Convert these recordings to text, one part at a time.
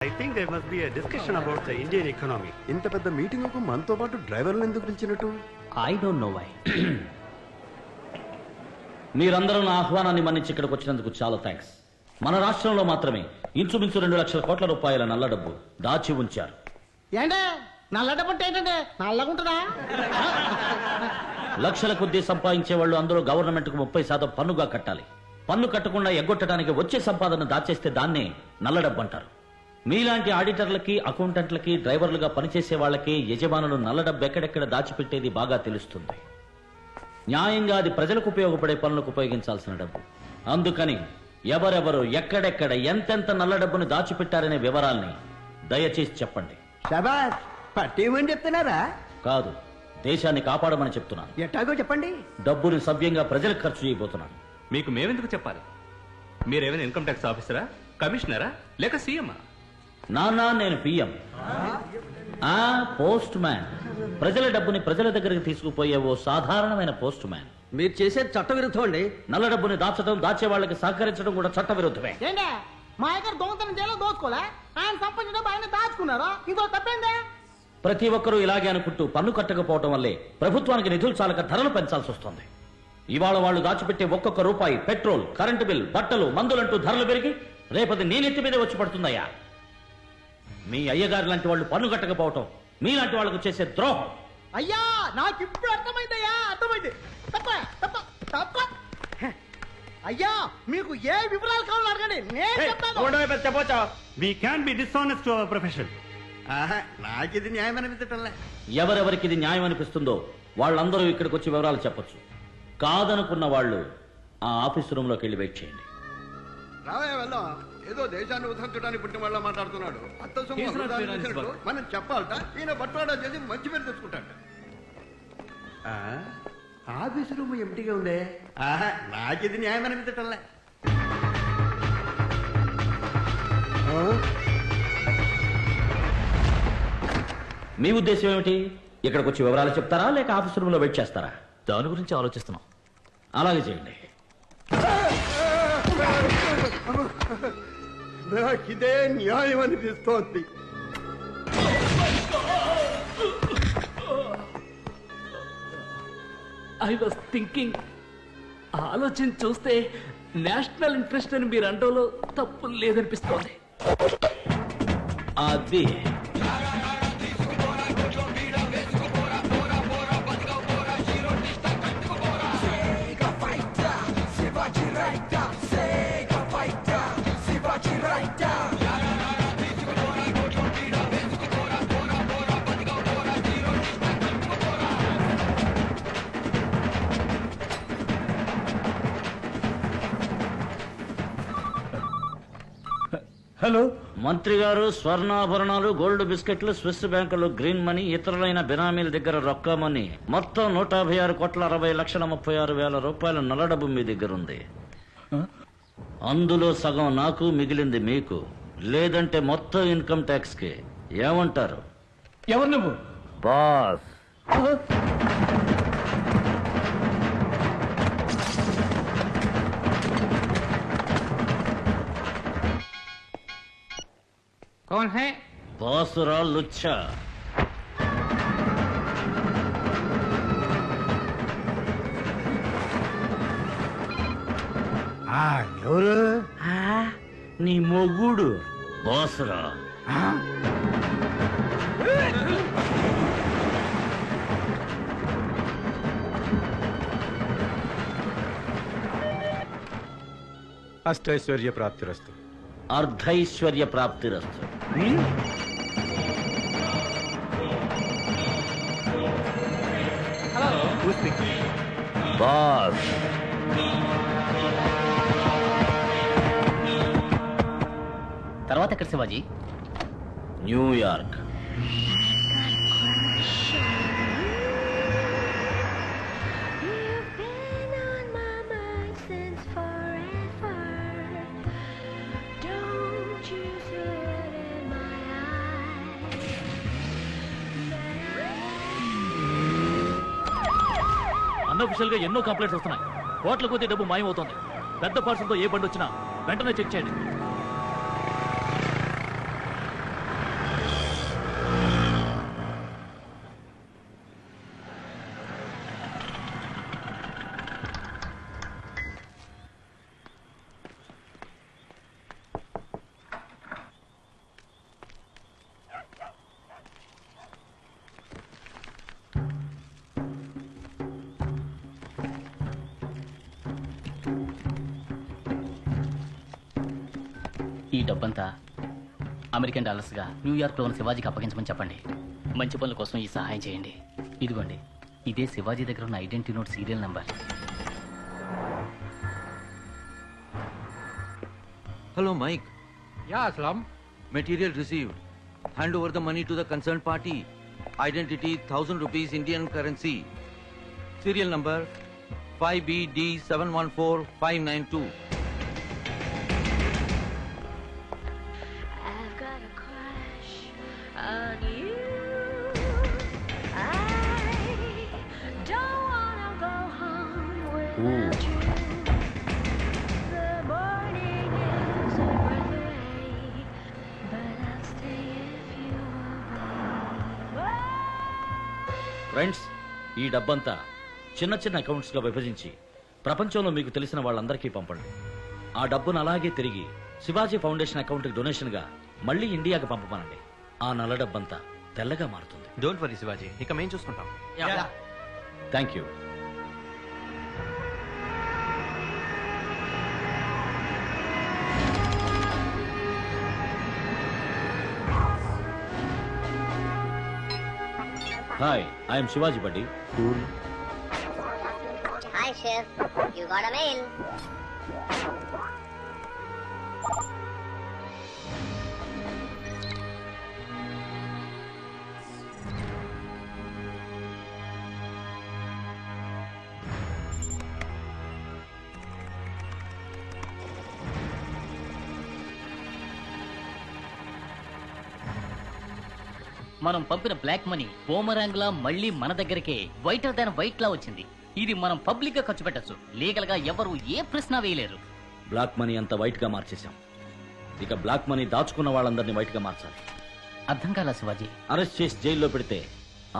I think there must be a discussion about the Indian economy. ఇంత పెద్ద meeting కు మనతో పాటు డ్రైవర్లను ఎందుకు పిలిచినట్టు? I don't know why. మీరందరూ నా ఆహ్వానాన్ని మన్నించి ఇక్కడికి వచ్చినందుకు చాలా థ్యాంక్స్. మన రాష్ట్రంలో మాత్రమే ఇంచుమించు 2 లక్షల కోట్ల రూపాయల నల్ల డబ్బు దాచి ఉంచారు. ఏంటే నల్ల డబ్బు అంటే ఏంటంటే నల్లగుంటుందా? లక్షల కొద్దీ సంపాదించే వాళ్ళు అందరూ గవర్నమెంట్ కు 30% పన్నుగా కట్టాలి. పన్ను కట్టకుండా ఎగ్గొట్టడానికి వచ్చే సంపాదన దాచేస్తే దాన్నే నల్ల డబ్బు అంటారు. మీలాంటి ఆడిటర్లకి, అకౌంటెంట్లకి, డ్రైవర్లుగా పనిచేసే వాళ్ళకి యజమానులు నల్ల డబ్బు ఎక్కడెక్కడ దాచిపెట్టేది బాగా తెలుస్తుంది. న్యాయంగా అది ప్రజలకు ఉపయోగపడే పనులకు ఉపయోగించాల్సిన డబ్బు. అందుకని ఎవరెవరు ఎక్కడెక్కడ ఎంతెంత నల్ల డబ్బును దాచిపెట్టారనే వివరాల్ని దయచేసి చెప్పండి. శబాష్, పట్టేమని చెప్తున్నారా? కాదు, దేశాన్ని కాపాడమని చెప్తున్నాను. ఎట్టాగో చెప్పండి. డబ్బుని సవ్యంగా ప్రజలకు ఖర్చు చేయబోతున్నాను. మీకు మేమెందుకు చెప్పాలి? మీరేమైనా ఇన్కమ్ ట్యాక్స్ ఆఫీసరా, కమిషనరా, లేక సీఎమా? నానా, నేను పిఎం, పోస్ట్ మ్యాన్. ప్రజల డబ్బుని ప్రజల దగ్గరికి తీసుకుపోయే ఓ సాధారణమైన పోస్ట్ మ్యాన్. మీరు చేసేది చట్ట విరుద్ధం అండి. నల్ల డబ్బుని దాచడం, దాచే వాళ్ళకి సహకరించడం కూడా చట్ట విరుద్ధమే. ఏంటే మా దగ్గర దొంగతనం చేయాలో దోచుకోలే, ఆయన సంపాదించిన డబ్బు ఆయన దాచుకున్నారా? ఇంకో తప్పేందే? ప్రతి ఒక్కరూ ఇలాగే అనుకుంటూ పన్ను కట్టకపోవటం వల్లే ప్రభుత్వానికి నిధులు చాలక ధరలు పెంచాల్సి వస్తుంది. ఇవాళ వాళ్ళు దాచిపెట్టే ఒక్కొక్క రూపాయి పెట్రోల్, కరెంటు బిల్, బట్టలు, మందులంటూ ధరలు పెరిగి రేపది నీ నెత్తి మీదే వచ్చి పడుతుందయ్యా. మీ అయ్యగారు లాంటి వాళ్ళు పన్ను కట్టకపోవటం మీలాంటి వాళ్ళకు చేసే ద్రోహం. అయ్యా, నాకు ఇప్పుడు అర్థమైందయ్యా, అర్థమైంది. తప్ప తప్ప తప్ప. అయ్యా, మీకు ఏ వివరాలు కావాలో అడగండి, నేను చెప్తాను. We can't be dishonest to our profession. నాకు ఇది న్యాయం అనిపించటంలే. ఎవరెవరికి ఇది న్యాయం అనిపిస్తుందో వాళ్ళందరూ ఇక్కడికి వచ్చి వివరాలు చెప్పొచ్చు. కాదనుకున్న వాళ్ళు ఆ ఆఫీస్ రూమ్ లోకి వెళ్ళి వెయిట్ చేయండి. రావే వెళ్దాం. ఏదో దేశాన్ని ఉద్ధరించడానికి పుట్టిన వాళ్ళ మాట్లాడుతున్నాడు. అత్త సొమ్ము మనం చెప్పాలట. ఈయన బట్వాడా చేసి మంచి పేరు తెచ్చుకుంటాడు. ఆఫీస్ రూమ్ ఎంటీగా ఉందే. నాకు ఇది న్యాయం అనిపించటంలే. మీ ఉద్దేశం ఏమిటి? ఇక్కడికి వచ్చి వివరాలు చెప్తారా, లేక ఆఫీస్ రూమ్ లో వెయిట్ చేస్తారా? దాని గురించి ఆలోచిస్తున్నాం. అలాగే చేయండి. నాకిదే న్యాయం అనిపిస్తోంది. ఐ వాస్ థింకింగ్, ఆలోచన చూస్తే నేషనల్ ఇంట్రెస్ట్ అని మీరు అంటోలో తప్పు లేదనిపిస్తోంది. అది హలో మంత్రి గారు, స్వర్ణాభరణాలు, గోల్డ్ బిస్కెట్లు, స్విస్ బ్యాంకులు, గ్రీన్ మనీ, ఇతరులైన బినామీల దగ్గర రొక్కమని మొత్తం 156,60,36,000 రూపాయల నల్ల డబ్బు మీ దగ్గర ఉంది. అందులో సగం నాకు, మిగిలింది మీకు. లేదంటే మొత్తం ఇన్కమ్ ట్యాక్స్ కి. ఏమంటారు? ఎవరు నువ్వు? బాస్. कौन है? బాసురా లుచ్చా. ఎవరు? నీ మొగుడు బాసురా. అష్టైశ్వర్య ప్రాప్తిరస్తు. అర్ధైశ్వర్య ప్రాప్తిరస్తు. బాస్. తర్వాత ఎక్కడ శివాజీ? న్యూయార్క్. అన్అఫిషియల్ గా ఎన్నో కంప్లైంట్స్ వస్తున్నాయి. కోట్ల కొద్ది డబ్బు మాయమవుతోంది. పెద్ద పార్సల్తో ఏ బండి వచ్చినా వెంటనే చెక్ చేయండి. డబ్బంతా అమెరికన్ డాలర్స్గా న్యూయార్క్లో ఉన్న శివాజీకి అప్పగించమని చెప్పండి. మంచి పనుల కోసం ఈ సహాయం చేయండి. ఇదిగోండి, ఇదే శివాజీ దగ్గర ఉన్న identity note serial number. Hello, Mike. Yeah, Aslam. Material received. Hand over the money to the concerned party. Identity 1000 rupees Indian currency. Serial number 5BD714592. I've got a crush on you. I don't wanna go home without you. The morning is a breath away, but I'll stay if you obey. Friends, ఈ డబ్బంతా చిన్న చిన్న accounts గా విభజించి ప్రపంచంలో మీకు తెలిసిన వాళ్ళందరికీ పంపండి. ఆ డబ్బును అలాగే తిరిగి శివాజీ ఫౌండేషన్ అకౌంట్ కి డొనేషన్ గా మళ్ళీ ఇండియాకి పంపమనండి. ఆ నల్ల డబ్బంతా తెల్లగా మారుతుంది. డోంట్ వరీ శివాజీ, ఇక మేం చూసుకుంటాం. Thank you. Hi, I'm Shivaji బడ్డీ. Hi, Chef. You got a mail. మనం పంపిన బ్లాక్ మనీ బూమరాంగ్ లా మళ్ళీ మన దగ్గరికే వైటర్ దాన్ వైట్ లా వచ్చింది. ఇది మనం పబ్లిక్ గా ఖర్చు పెట్టచ్చు. లీగల్ గా ఎవరు ఏ ప్రశ్న వేయలేరు. బ్లాక్ మనీ అంతా వైట్ గా మార్చేశాం. ఇక బ్లాక్ మనీ దాచుకున్న వాళ్ళందరినీ వైట్ గా మార్చాలి. అర్థం కాలా శివాజీ? అరెస్ట్ చేసి జైల్లో పెడితే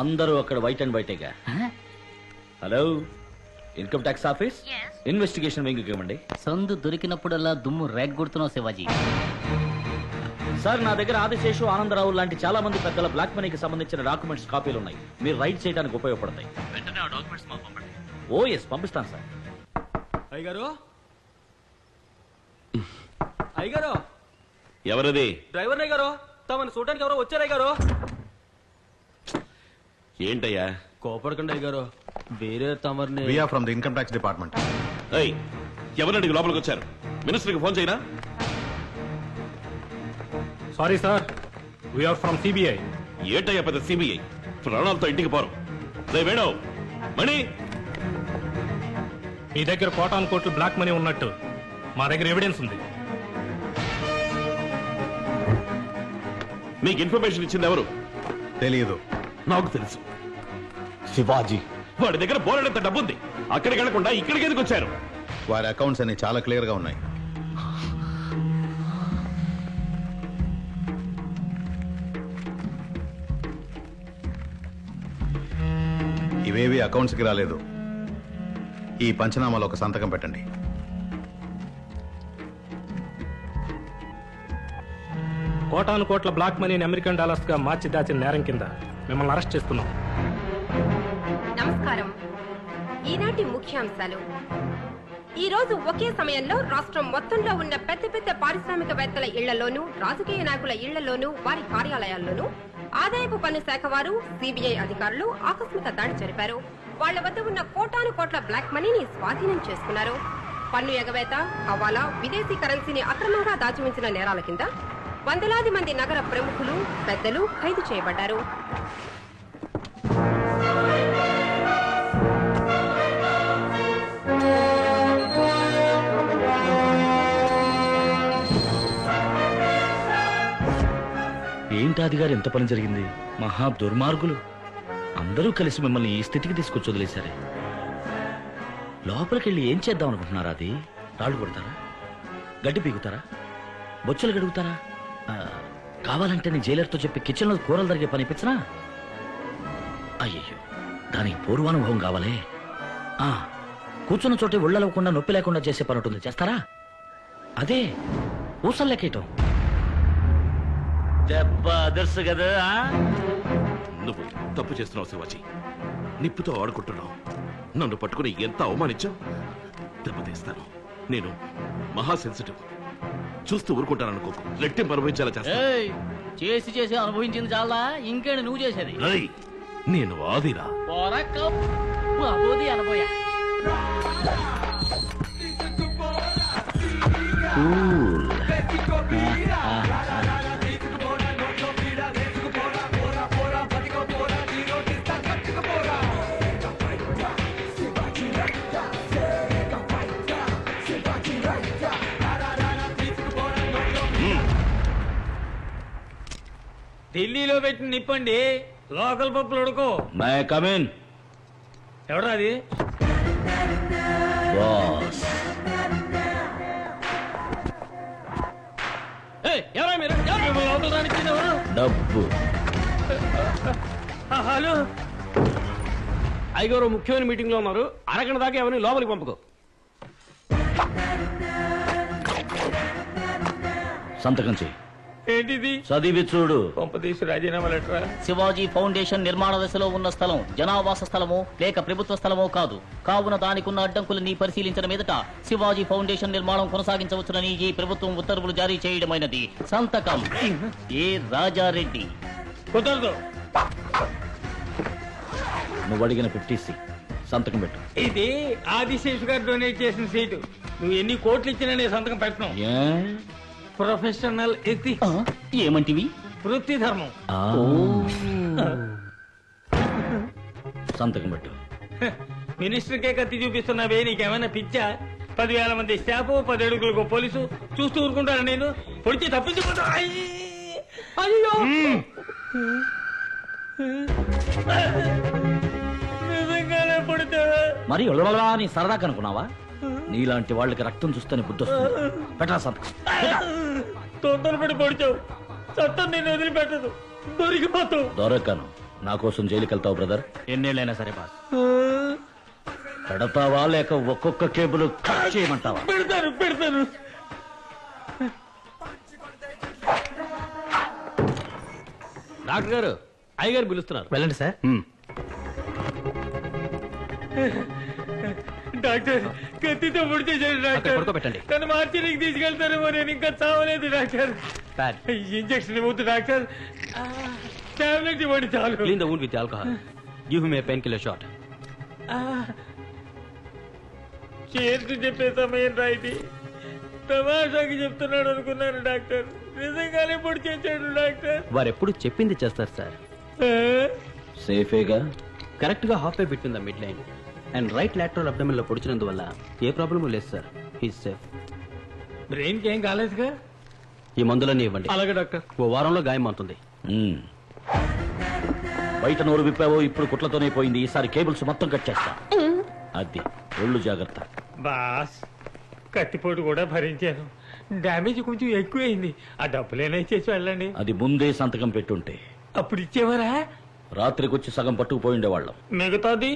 అందరూ అక్కడ వైట్ అండ్ వైటేగా. Hello, income tax office, investigation wing ఇవ్వండి. సందు దొరికినప్పుడల్లా దుమ్ము రేగ్గొడుతున్నావు శివాజీ. సార్, నా దగ్గర ఆదిశేషు, ఆనందరావు లాంటి చాలా మంది పెద్దల బ్లాక్ మనీకి సంబంధించిన డాక్యుమెంట్స్ కాపీలు ఉన్నాయి. మీరు రైట్ చేయడానికి ఉపయోగపడతాయి. వెంటనే ఆ డాక్యుమెంట్స్ మాకు పంపండి. ఓ ఎస్, పంపిస్తాను సార్. అయ్యగారు, అయ్యగారు, ఎవరది? డ్రైవర్ అయ్యగారు, తమను చూడడానికి ఎవరో వచ్చారయ్యగారు. ఏంటయ్యా? కోపడకండి అయ్యగారు, వేరే తమర్ని. We are from the income tax department. ఎవరండి లోపలికి వచ్చారు? మినిస్టర్కి ఫోన్ చేయనా? Sorry sir, we're from CBI. ఏంటయ్యా పెద్ద సిబిఐ? ప్రాణాలతో ఇంటికి పోరు. రే వేణు, మణి, మీ దగ్గర కోటాను కోట్లు బ్లాక్ మనీ ఉన్నట్టు మా దగ్గర ఎవిడెన్స్ ఉంది. మీకు ఇన్ఫర్మేషన్ ఇచ్చింది ఎవరు? తెలియదు. నాకు తెలుసు. శివాజీ. వాడి దగ్గర బోలెడంత డబ్బుంది. అక్కడికి వెళ్లకుండా ఇక్కడికి ఎందుకు వచ్చారు? వారి అకౌంట్స్ అన్ని చాలా క్లియర్ గా ఉన్నాయి. ఇవేవి అకౌంట్స్ కి రాలేదు. ఈ పంచనామాలో ఒక సంతకం పెట్టండి. కోటాను కోట్ల బ్లాక్ మనీని అమెరికన్ డాలర్స్ గా మార్చి దాచిన నేరం కింద మిమ్మల్ని అరెస్ట్ చేస్తున్నాం. నమస్కారం. ఈనాటి ముఖ్యాంశాలు. ఈ రోజు ఒకే సమయంలో రాష్ట్రం మొత్తంలో ఉన్న పెద్ద పెద్ద పారిశ్రామికవేత్తల ఇళ్లలోనూ, రాజకీయ నాయకుల ఇళ్లలోనూ, వారి కార్యాలయాల్లోనూ ఆదాయపు పన్ను శాఖ వారు, సిబిఐ అధికారులు ఆకస్మిక దాడి జరిపారు. వాళ్ల వద్ద ఉన్న కోటాను కోట్ల బ్లాక్ మనీని స్వాధీనం చేసుకున్నారు. పన్ను ఎగవేత, హవాలా, విదేశీ కరెన్సీని అక్రమంగా దాచిమించిన నేరాల కింద వందలాది మంది నగర ప్రముఖులు, పెద్దలు ఖైదు చేయబడ్డారు. ఏంటాది గారు, ఎంత పని జరిగింది? మహా దుర్మార్గులు అందరూ కలిసి మిమ్మల్ని ఈ స్థితికి తీసుకొచ్చి వదిలేశారే. లోపలికెళ్ళి ఏం చేద్దాం అనుకుంటున్నారా? అది రాళ్ళు కొడతారా? గడ్డి పీకుతారా? బొచ్చలు గడుగుతారా? కావాలంటే నీ జైలర్తో చెప్పి కిచెన్లో కూరలు జరిగే పని ఇప్పించనా? అయ్యయ్యో, దానికి పూర్వానుభవం కావాలే. కూర్చున్న చోటే ఒళ్ళలవకుండా నొప్పి లేకుండా చేసే పని ఉంటుంది, చేస్తారా? అదే ఊసలు లెక్కేయటం. దెబ్బ అదర్సు కదా. నువ్వు తప్పు చేస్తున్నావు శివాజీ. నిప్పుతో ఆడుకుంటున్నావు. నన్ను పట్టుకుని ఎంత అవమానించావు. దెబ్బతీస్తాను. నేను మహా సెన్సిటివ్. చూస్తూ ఊరుకుంటాను అనుకో, రెట్టింపు అనుభవించేలా చేస్తా. ఏయ్, చేసి చేసి అనుభవించింది చాలా, ఇంకేంటి నువ్వు చేసేది? రేయ్, నేను ఆదిరా. అనబోయా ఢిల్లీలో పెట్టిన నిప్పండి, లోకల్ పప్పులు ఉడుకో. May come in. ఎవడా అది? బాస్. ఎవరా మీరు? లోకల్ రానిచ్చింది ఎవరు? డబ్బు. హలో అయ్యగారు ముఖ్యమైన మీటింగ్ లో ఉన్నారు, అరగంట దాకా ఎవరిని లోపలికి పంపకు. సంతకం చెయ్యి. ఏంటిది? చదివి చూడు. పంపదీసి రాజీనామా లెటరా? శివాజీ ఫౌండేషన్ నిర్మాణ దశలో ఉన్న స్థలం జనావాస స్థలమో లేక ప్రభుత్వ స్థలమో కాదు. కావున దానికున్న అడ్డంకులని పరిశీలించిన మీదట శివాజీ ఫౌండేషన్ నిర్మాణం కొనసాగించవచ్చునని ఈ ప్రభుత్వం ఉత్తర్వులు జారీ చేయడమైనది. సంతకం ఏ రాజారెడ్డి. కుదరదు. నువ్వు అడిగిన 50C సంతకం పెట్టు. ఇది ఆదిశేషు గారు డొనేట్ చేసిన సీటు. నువ్వు ఎన్ని కోట్లు ఇచ్చినా నేను సంతకం పెట్టను. Professional ethics. ఏమంటివి? వృత్తి ధర్మం. సంతకం పెట్టు. మినిస్టర్ కే కత్తి చూపిస్తున్నావే, నీకేమైనా పిచ్చా? 10,000 మంది స్టాఫ్, 10 అడుగులకు పోలీసు చూస్తూ ఊరుకుంటాను. నేను పొడిచి తప్పించుకుంటా. అయ్యో, నిజంగానే పొడితే మరి నీ సరదా కనుకున్నావా? నీలాంటి వాళ్ళకి రక్తం చూస్తేనే బుద్ధి వస్తుంది. పెట్టరా సంతకం. తొందరపడి పొడిచావు. చట్టం నేను వదిలిపెట్టదు. దొరికిపోతావు. దొరకను. నా కోసం జైలుకి వెళ్తావు బ్రదర్? ఎన్నేళ్ళైనా సరే బాస్. పెడతావా లేక ఒక్కొక్క కేబుల్ కట్ చేయమంటావా? పెడతాను. డాక్టర్ గారు, అయ్యగారు పిలుస్తున్నారు, వెళ్ళండి సార్. డాక్టర్, కత్తితో పొడిచేసాడు డాక్టర్. పడుకోబెట్టండి. నన్ను మార్చికి తీసుకెళ్తారేమో, నేను ఇంకా చావలేదు డాక్టర్. ఇంజక్షన్ ఇవ్వద్దు డాక్టర్, టాబ్లెట్ ఇవ్వండి చాలు. Clean the wound with alcohol. Give him a pain killer shot. చేర్చి చెప్పే సమయం రా ఇది. తమాషాకి చెప్తున్నాడు అనుకున్నాను డాక్టర్. నిజంగానే పొడి చేశాడు డాక్టర్. వారు ఎప్పుడు చెప్పింది చేస్తారు సార్. సేఫేగా? కరెక్ట్ గా half way between the mid line and right lateral abdomen లో పొడిచినందువల్ల ఏ ప్రాబ్లమ్ లేదు సార్. He's safe. బ్రెయిన్ కి ఏం కాలేదుగా? ఈ మందులన్నీ ఇవ్వండి. అలాగే డాక్టర్. ఓ వారంలో గాయం అవుతుంది. బయట నోరు విప్పావో ఇప్పుడు కుట్లతోనే పోయింది. ఈసారి కేబుల్స్ మొత్తం కట్ చేస్తా. అది ఒళ్ళు జాగ్రత్త. బాస్, కత్తిపోటు కూడా భరించాను. డ్యామేజ్ కొంచెం ఎక్కువైంది. ఆ డబ్బులేనా ఇచ్చేసి వెళ్ళండి. అది ముందే సంతకం పెట్టుంటే అప్పుడు ఇచ్చేవారా? రాత్రికి వచ్చి సగం పట్టుకుపోయిండేవాళ్ళం. మిగతాది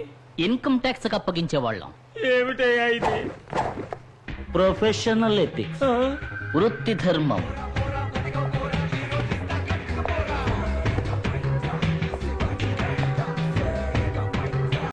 ఇన్కమ్ ట్యాక్స్ అప్పగించేవాళ్ళం. ఏమిటయ్యా ఇది? ప్రొఫెషనల్ ఎథిక్స్, వృత్తి ధర్మం.